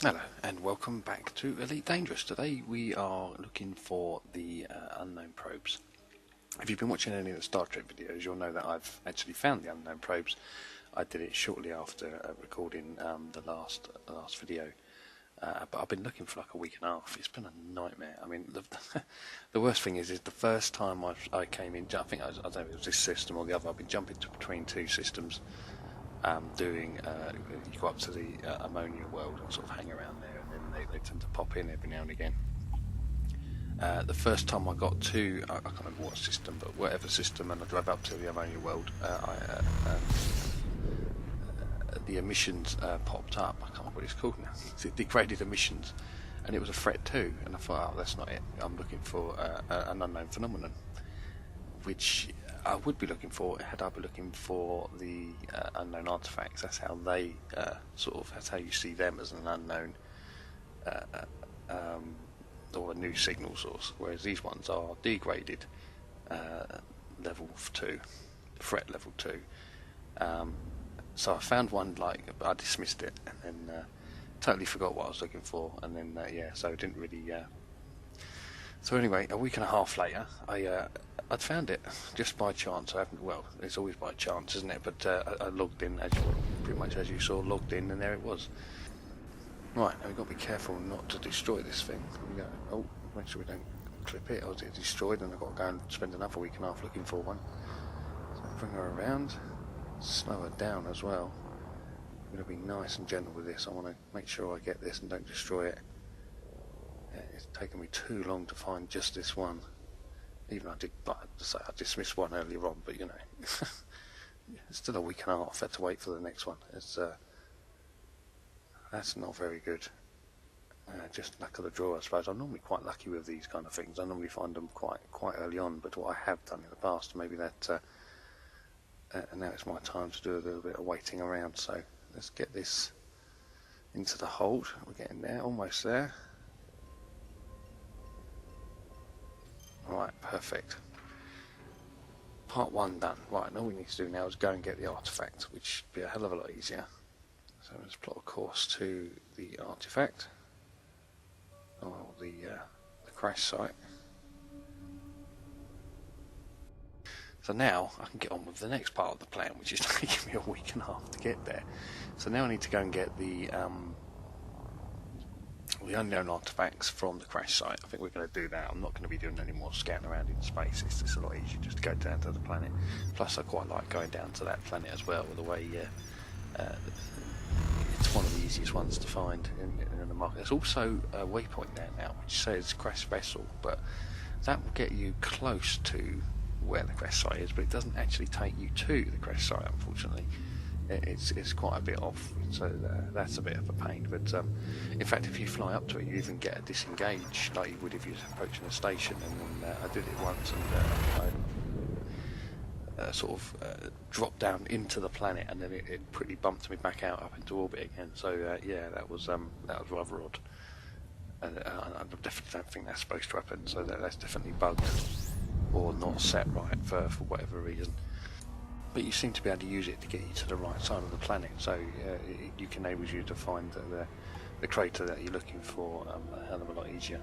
Hello and welcome back to Elite Dangerous. Today we are looking for the unknown probes. If you've been watching any of the Star Trek videos, you'll know that I've actually found the unknown probes. I did it shortly after recording the last video, but I've been looking for like a week and a half. It's been a nightmare. I mean, the worst thing is the first time I came in, I think I don't know if it was this system or the other. I've been jumping between two systems. You go up to the ammonia world and sort of hang around there, and then they tend to pop in every now and again. The first time I got to, I can't remember what system, but whatever system, and I drove up to the ammonia world, the emissions popped up. I can't remember what it's called now. It's degraded emissions, and it was a threat too. And I thought, oh, that's not it. I'm looking for an unknown phenomenon, which I would be looking for had I been looking for the unknown artifacts. That's how they that's how you see them, as an unknown or a new signal source, whereas these ones are degraded level 2, threat level 2. So I found one, I dismissed it and then totally forgot what I was looking for, and then so it didn't really. So anyway, a week and a half later, I'd found it just by chance. I haven't. Well, it's always by chance, isn't it? But I logged in, pretty much as you saw, logged in, and there it was. Right, now we've got to be careful not to destroy this thing. We go, oh, make sure we don't clip it, or it's destroyed, and I've got to go and spend another week and a half looking for one. So bring her around, slow her down as well. I'm going to be nice and gentle with this. I want to make sure I get this and don't destroy it. It's taken me too long to find just this one. Even I dismissed one earlier on, but you know, it's still a week and a half. I had to wait for the next one. That's not very good. Just luck of the draw, I suppose. I'm normally quite lucky with these kind of things. I normally find them quite early on. But what I have done in the past, maybe that now it's my time to do a little bit of waiting around. So let's get this into the hold. We're getting there, almost there. Right, perfect. Part 1 done. Right, and all we need to do now is go and get the artifact, which should be a hell of a lot easier. So let's plot a course to the artifact, or the crash site. So now I can get on with the next part of the plan, which is taking me a week and a half to get there. So now I need to go and get the unknown artifacts from the crash site. I think we're going to do that. I'm not going to be doing any more scouting around in space. It's just a lot easier just to go down to the planet. Plus I quite like going down to that planet as well, with the way it's one of the easiest ones to find in the market. There's also a waypoint there now which says crash vessel, but that will get you close to where the crash site is, but it doesn't actually take you to the crash site, unfortunately. It's quite a bit off, so that's a bit of a pain. But in fact, if you fly up to it, you even get a disengage like you would if you was approaching a station. And then I did it once, and I dropped down into the planet, and then it pretty bumped me back out up into orbit again. So yeah, that was rather odd. And I definitely don't think that's supposed to happen. So that's definitely bugged or not set right for whatever reason. But you seem to be able to use it to get you to the right side of the planet, so it enables you to find the crater that you're looking for a hell of a lot easier.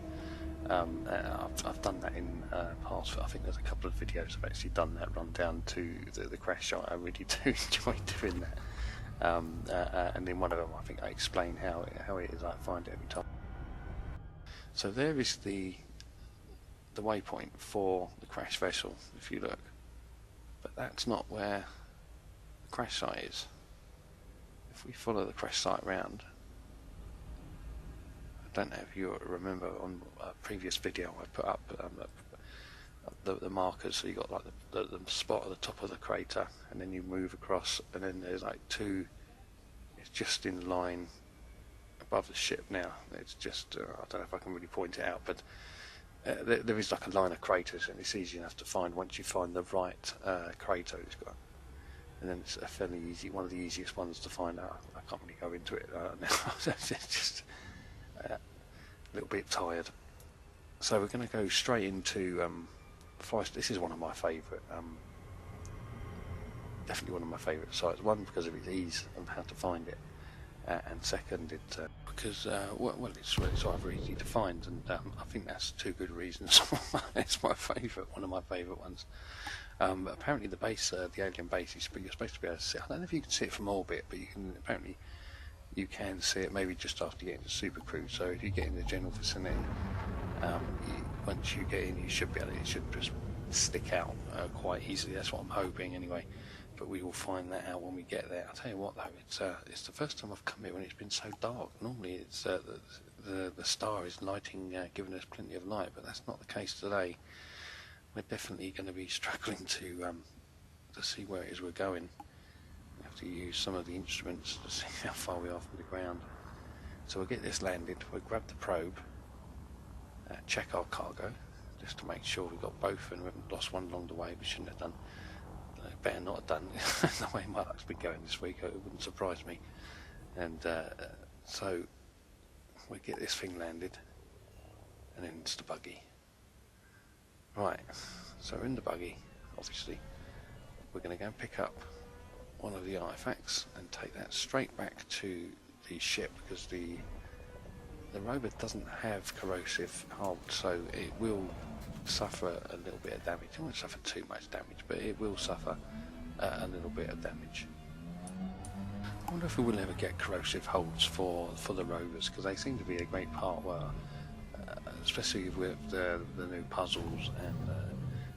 I've done that in past. I think there's a couple of videos I've actually done that, run down to the crash site. I really do enjoy doing that. And in one of them, I think I explain how it is I find it every time. So there is the waypoint for the crash vessel, if you look. But that's not where the crash site is. If we follow the crash site round, I don't know if you remember on a previous video I put up the markers. So you got like the spot at the top of the crater, and then you move across, and then there's like two. It's just in line above the ship now. It's just I don't know if I can really point it out, but. There is like a line of craters, and it's easy enough to find once you find the right crater it's got. And then it's a fairly easy, one of the easiest ones to find out. I can't really go into it now. It's just a little bit tired. So we're going to go straight into This is one of my favourite, definitely one of my favourite sites. One, because of its ease and how to find it, and second, because well, it's either easy to find, and I think that's two good reasons. It's my favourite, one of my favourite ones. Apparently, the base, the alien base, you're supposed to be able to see. I don't know if you can see it from orbit, but you can apparently. You can see it maybe just after you get into Super Cruise. So if you get in the general vicinity, once you get in, you should be able to, it should just stick out quite easily. That's what I'm hoping anyway. But we will find that out when we get there. I'll tell you what though, it's the first time I've come here when it's been so dark. Normally it's the star is lighting, giving us plenty of light, but that's not the case today. We're definitely going to be struggling to see where it is we're going. To use some of the instruments to see how far we are from the ground. So we'll get this landed, we'll grab the probe, check our cargo, just to make sure we've got both and we haven't lost one along the way. We shouldn't have done, better not have done, the way my luck's been going this week, it wouldn't surprise me. And so we'll get this thing landed, and then it's the buggy. Right, so we're in the buggy, obviously. We're going to go and pick up one of the artifacts and take that straight back to the ship, because the rover doesn't have corrosive hull, so it will suffer a little bit of damage. It won't suffer too much damage, but it will suffer a little bit of damage. I wonder if we will ever get corrosive hulls for the rovers, because they seem to be a great part, especially with the new puzzles, and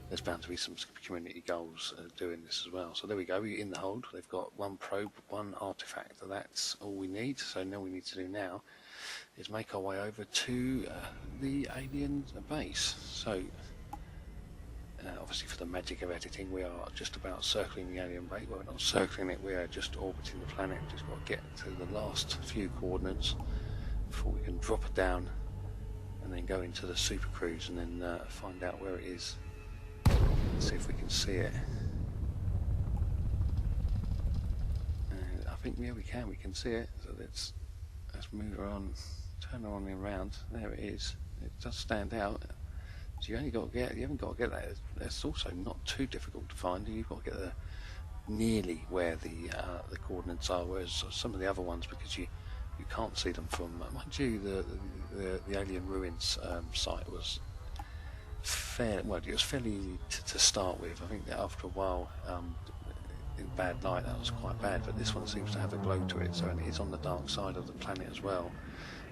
there's bound to be some community goals doing this as well. So there we go, we're in the hold. They've got one probe, one artefact. That's all we need. So now we need to do now is make our way over to the alien base. So obviously for the magic of editing, we are just about circling the alien base. Well, we're not circling it, we are just orbiting the planet. Just got to get to the last few coordinates before we can drop it down and then go into the super cruise and then find out where it is. See if we can see it. I think yeah, we can see it. So let's move her on, turn her on and around. There it is. It does stand out. So you haven't got to get that. It's also not too difficult to find. You've got to get nearly where the coordinates are, whereas some of the other ones, because you can't see them from. Mind you, the alien ruins site was it was fairly easy to start with. I think that after a while, in bad light, that was quite bad, but this one seems to have a glow to it, so it is on the dark side of the planet as well,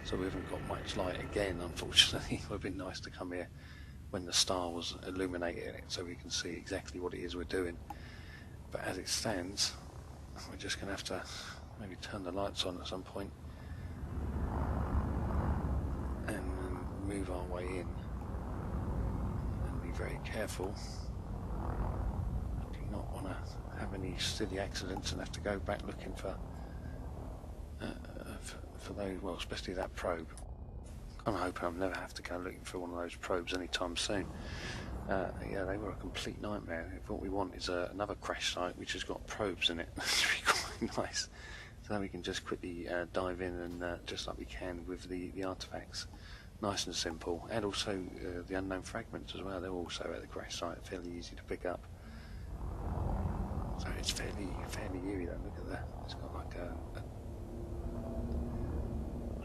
so we haven't got much light again, unfortunately. It would have been nice to come here when the star was illuminating it, so we can see exactly what it is we're doing. But as it stands, we're just going to have to maybe turn the lights on at some point and move our way in. Very careful. I do not want to have any silly accidents and have to go back looking for those, well, especially that probe. I'm hoping I'll never have to go looking for one of those probes anytime soon. Yeah, they were a complete nightmare. What we want is another crash site which has got probes in it. That's really quite nice. So then we can just quickly dive in and just like we can with the artifacts. Nice and simple, and also the unknown fragments as well. They're also at the crash site, fairly easy to pick up. So it's fairly eerie though. Look at that. It's got like I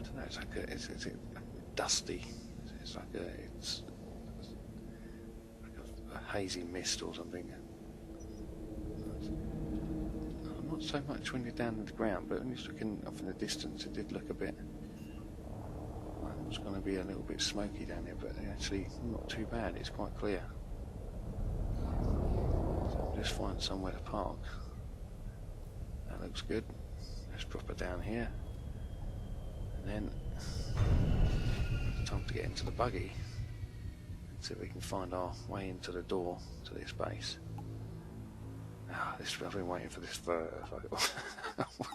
don't know. It's like it's dusty. It's like a hazy mist or something. Not so much when you're down in the ground, but when you're looking up in the distance, it did look a bit. It's going to be a little bit smoky down here, but actually not too bad. It's quite clear. So we'll just find somewhere to park. That looks good. Let's drop it down here, and then it's time to get into the buggy and see if we can find our way into the door to this base. I've been waiting for this for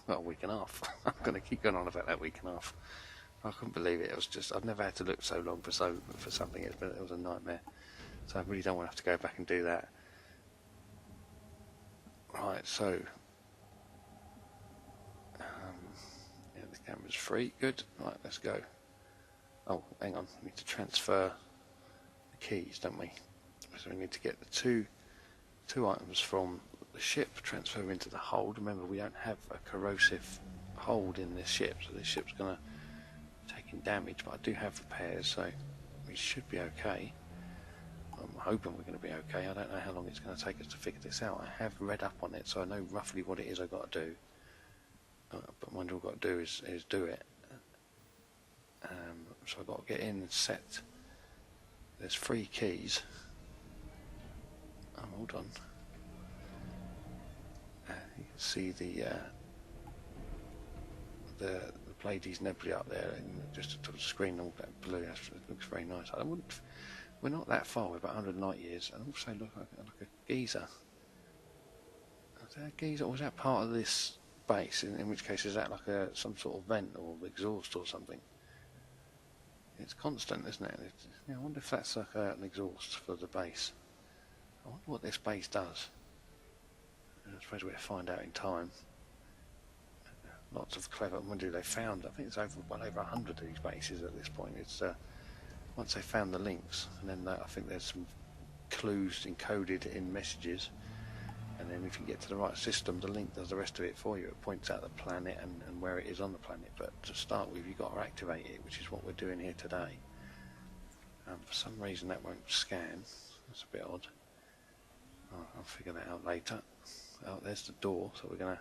a week and a half. I'm going to keep going on about that week and a half. I couldn't believe it. It was just, I've never had to look so long for something. It was a nightmare. So I really don't want to have to go back and do that. Right, so yeah, the camera's free. Good. Right, let's go. Oh, hang on. We need to transfer the keys, don't we? So we need to get the two items from the ship, transfer them into the hold. Remember, we don't have a corrosive hold in this ship, so this ship's going to take damage, but I do have repairs, so we should be okay. I'm hoping we're going to be okay. I don't know how long it's going to take us to figure this out. I have read up on it, so I know roughly what it is I've got to do. But what I've got to do is do it. So I've got to get in and set. There's 3 keys. Hold on. You can see the Pleiades Nebulae up there, and just a touch screen, all that blue. It looks very nice. We're not that far. We're about 100 light years, and also look like a geyser. Is that a geyser, or was that part of this base? In which case, is that like some sort of vent or exhaust or something? It's constant, isn't it? I wonder if that's like an exhaust for the base. I wonder what this base does. I suppose we'll find out in time. Lots of clever. When do they found? I think it's well over 100 of these bases at this point. It's once they found the links, and then I think there's some clues encoded in messages, and then if you get to the right system, the link does the rest of it for you. It points out the planet and where it is on the planet. But to start with, you've got to activate it, which is what we're doing here today. For some reason, that won't scan. That's a bit odd. I'll figure that out later. Oh, there's the door, so we're gonna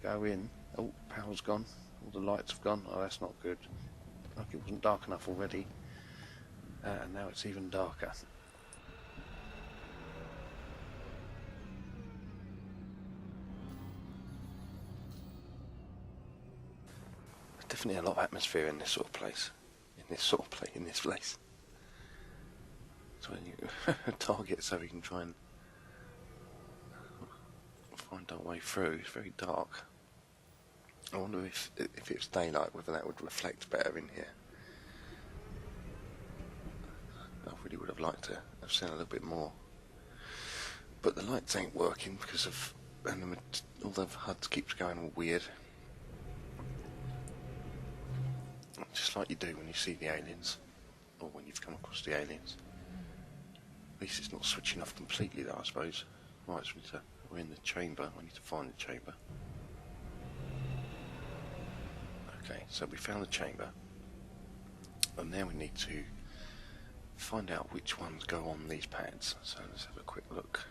go in. Oh, power's gone. All the lights have gone. Oh, that's not good. Like it wasn't dark enough already, and now it's even darker. There's definitely a lot of atmosphere in this sort of place. In this place. So when you target, so we can try and find our way through. It's very dark. I wonder if it was daylight, whether that would reflect better in here. I really would have liked to have seen a little bit more, but the lights ain't working because of, and all the HUD keeps going all weird, just like you do when you see the aliens, or when you've come across the aliens. At least it's not switching off completely though, I suppose. Right, so we're in the chamber. I need to find the chamber. Okay, so we found the chamber, and now we need to find out which ones go on these pads. So let's have a quick look.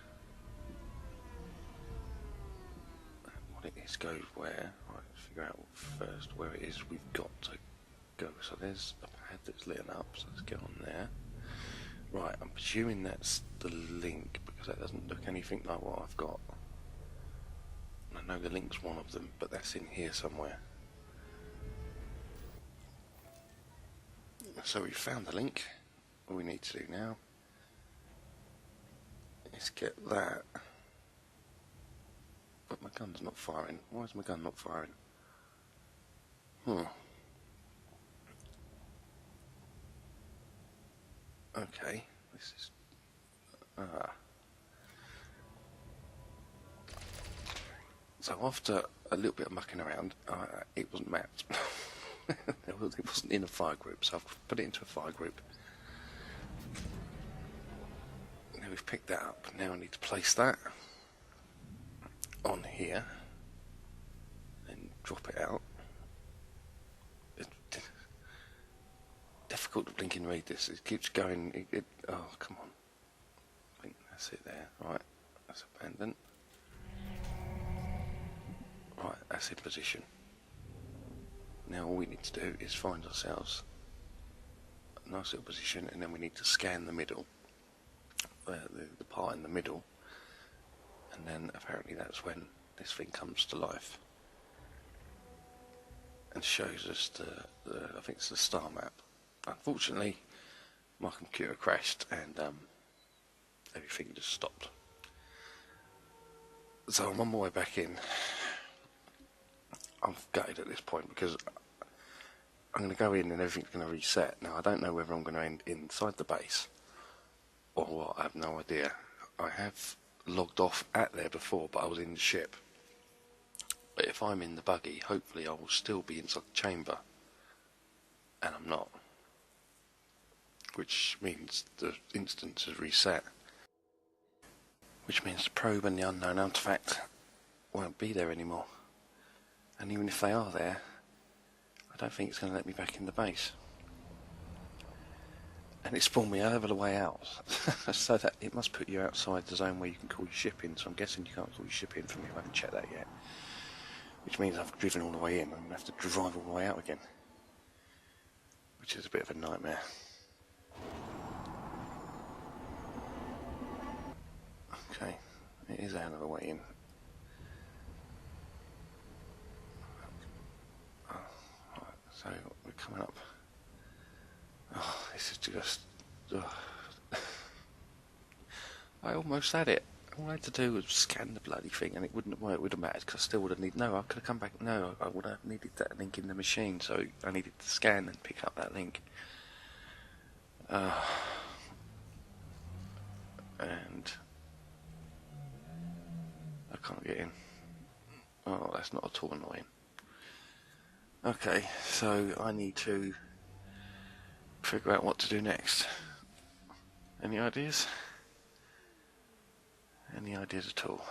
What it is goes where. Right, figure out first where it is we've got to go. So there's a pad that's lit up, so let's get on there. Right, I'm presuming that's the link, because that doesn't look anything like what I've got. I know the link's one of them, but that's in here somewhere. So we've found the link. All we need to do now is get that. But my gun's not firing. Why is my gun not firing? Okay, this is... So after a little bit of mucking around, it wasn't mapped. It wasn't in a fire group, so I've put it into a fire group. Now we've picked that up. Now I need to place that on here and drop it out. It's difficult to blink and read this. It keeps going. Oh, come on. I think that's it there. Right, that's abandoned. Right, that's in position. Now all we need to do is find ourselves a nice little position, and then we need to scan the middle, the part in the middle, and then apparently that's when this thing comes to life and shows us I think it's the star map. Unfortunately, my computer crashed and everything just stopped. So I'm on my way back in. I'm gutted at this point because I'm going to go in and everything's going to reset. Now I don't know whether I'm going to end inside the base or what. I have no idea. I have logged off at there before, but I was in the ship. But if I'm in the buggy, hopefully I will still be inside the chamber, and I'm not, which means the instance is reset, which means the probe and the unknown artefact won't be there anymore. And even if they are there, I don't think it's going to let me back in the base. And it spawned me over the way out. So that it must put you outside the zone where you can call your ship in. So I'm guessing you can't call your ship in from here. I haven't checked that yet. Which means I've driven all the way in. I'm going to have to drive all the way out again. Which is a bit of a nightmare. Okay, it is out of the way in. Oh, right, so we're coming up. Oh, this is just... Oh. I almost had it. All I had to do was scan the bloody thing and it wouldn't, well, it would have mattered because I still would have needed... No, I could have come back... No, I would have needed that link in the machine, so I needed to scan and pick up that link. And... I can't get in. Oh, that's not at all annoying. Okay, so I need to figure out what to do next. Any ideas? Any ideas at all?